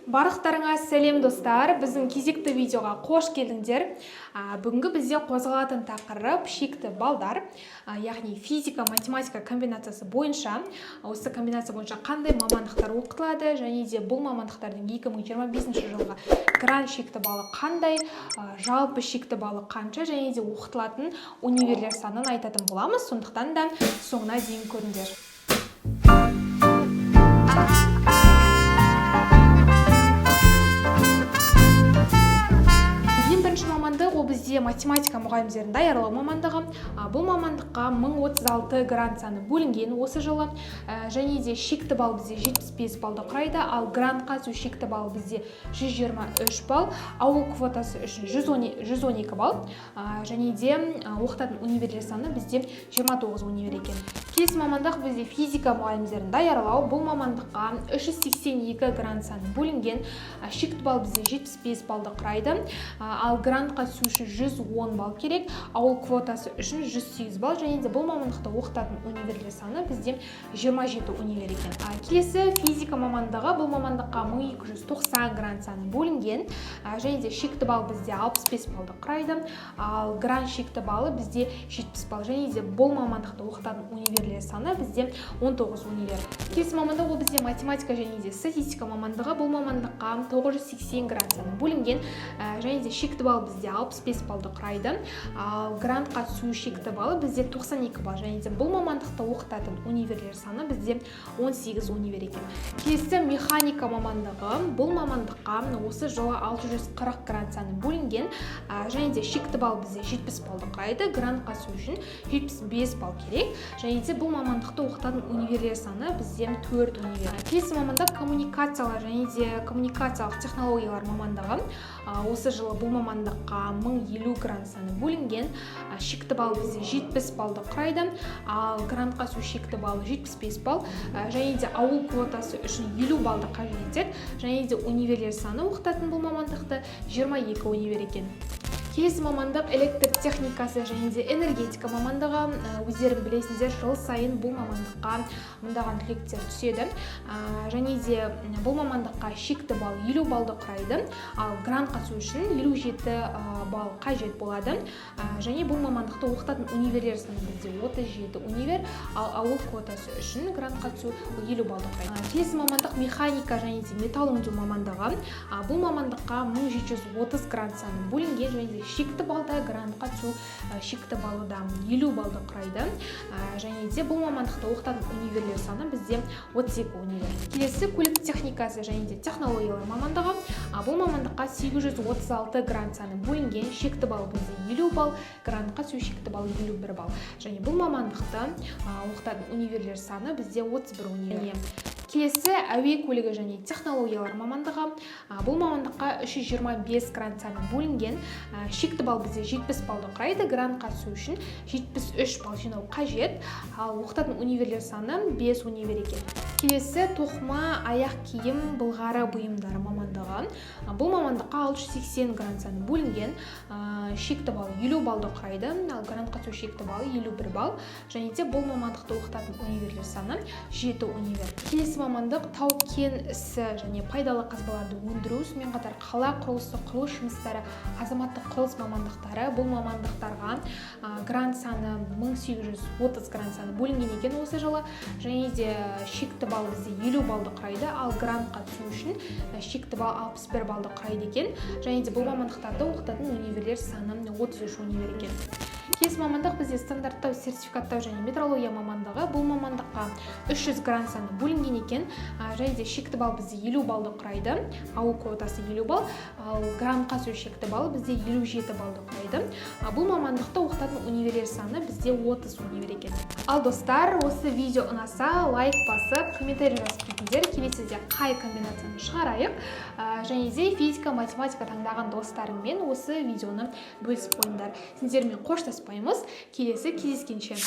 Барлықтарыңа сәлем достар, біздің кезекті видеоға қош келдіңдер. Бүгінгі бізде қозғалатын тақырып шекті балдар, яғни физика, математика комбинациясы бойынша, осы комбинация бойынша қандай мамандықтар оқытылады, және де бұл мамандықтардың 2025 жылға грант шекті балы қандай, жалпы шекті балы қанша, және де оқытылатын универлер санын айтатын боламыз. Сондықтан да соңына дейін көріңдер. Ол бізде математика мұғалімдерін даярлау мамандығы. Бұл мамандыққа 1036 грант саны бөлінген осы жылы, және де шекті балл бізде 75 балды құрайды, ал грантқа түсу шекті балл бізде 123 балл, ауыл квотасы үшін 112 балл, және де оқытатын универлер саны бізде 29 универ екен. Келесі мамандық бізде физика мұғалімдерін даярлау. Бұл мамандыққа 382 грант саны бөлінген, шекті балл бізде 75 балды құрайды, ал грантқа түсу үшін 110 балл керек, ауыл квотасы үшін 108 балл, және де бұл мамандықта оқытатын универлер саны бізде 27 универ екен. Келесі физика мамандығы. Бұл мамандыққа 1290 грант саны бөлінген, және де шекті балл бізде 65 балды құрайды, ал грант шекті баллы бізде 70 балл, және де бұл мамандықта оқытатын универлер саны бізде 19 универ. Келесі мамандық ол бізде математика және де статистика мамандығы. Бұл мамандыққа 980 грант саны бөлінген, және де шекті балл бізде 65 балды құрайды, ал грантқа түсу шекті баллы бізде 92 балл, және де бұл мамандықта оқытатын универлер саны бізде 18 универ екен. Келесі механика мамандығы. Бұл мамандыққа осы жылы 640 грант саны бөлінген, және де шекті балл бізде 70 балды құрайды, грантқа түсу үшін 75 балл керек, және де бұл мамандықта оқытатын универлер саны бізде 4 универ. Келесі мамандық коммуникациялар және де коммуникациялық технологиялар мамандығы. Осы жылы бұл мамандыққа 1050 грант саны бөлінген, шекті балл бізде 70 балды құрайды, ал грантқа түсу шекті баллы 75 балл, және де ауыл квотасы үшін 50 балды қажет етеді, және де универлер саны оқытатын бұл мамандықты 22 универ екен. Келесі мамандық электр техникасы және де энергетика мамандығы. Өздерің білесіңдер, жыл сайын бұл мамандыққа мыңдаған түлектер түседі, және де бұл мамандыққа шекті балл 50 балды құрайды, ал грантқа түсу үшін 57 балл қажет болады, және бұл мамандықты оқытатын универлер саны бізде 37 универ, ал ауыл квотасы үшін грантқа түсу 50 балды құрайды. Келесі мамандық механика және де металл өңдеу мамандығы. Бұл мамандыққа 1730 грант саны бөлінген, және де шекті балда грантқа түсу шекті баллы да 50 балды құрайды, және де бұл мамандықта оқытатын универлер саны бізде 32 универ. Келесі көлік техникасы және де технологиялар мамандығы. Бұл мамандыққа 836 грант саны бөлінген, шекті балл бізде 50 балл, грантқа түсу шекті балл 51 балл, және бұл мамандықта оқытатын универлер саны бізде 31 универ. Келесі әуе көлігі және технологиялар мамандығы. Бұл мамандыққа 325 грант саны бөлінген, шекті балл бізде 70 балды құрайды, грантқа түсу үшін 73 балл жинау қажет, ал оқытатын универлер саны 5 универ екен. Келесі тоқыма аяқ киім былғары бұйымдары мамандығы. Бұл мамандыққа 680 грант саны бөлінген, шекті балл 50 балды құрайды, ал грантқа түсу шекті баллы 51 балл, және де бұл мамандықты оқытатын универлер саны 7 универ. Келесі мамандық тау-кен ісі және пайдалы қазбаларды өндіру, сонымен қатар қала құрылысы, құрылыс жұмыстары, азаматтық құрылыс мамандықтары. Бұл мамандықтарға грант саны 1830 грант саны бөлінген екен осы жылы, және де шекті балл бізде 50 балды құрайды, ал грантқа түсу үшін шекті балл 61 балды құрайды екен, және де бұл мамандықтарды оқытатын универлер саны 33 универ екен. Келесі мамандық бізде стандарттау, сертификаттау және метрология мамандығы. Бұл мамандыққа 300 грант саны бөлінген екен, және де шекті балл бізде 50 балды құрайды, ауыл квотасы 50 балл, ал грантқа түсу шекті балл бізде 57 балды құрайды. Бұл мамандықта оқытатын универлер саны бізде 30 универ екен. Ал достар, осы видео ұнаса, лайк басып, комментарий жазып кетіңдер. Келесіде қай комбинацияны шығарайық, және де физика, математика таңдаған достарыңмен осы видеоны бөлісіп қойыңдар. Сендермен қоштаспаймыз. Келесі кездескенше.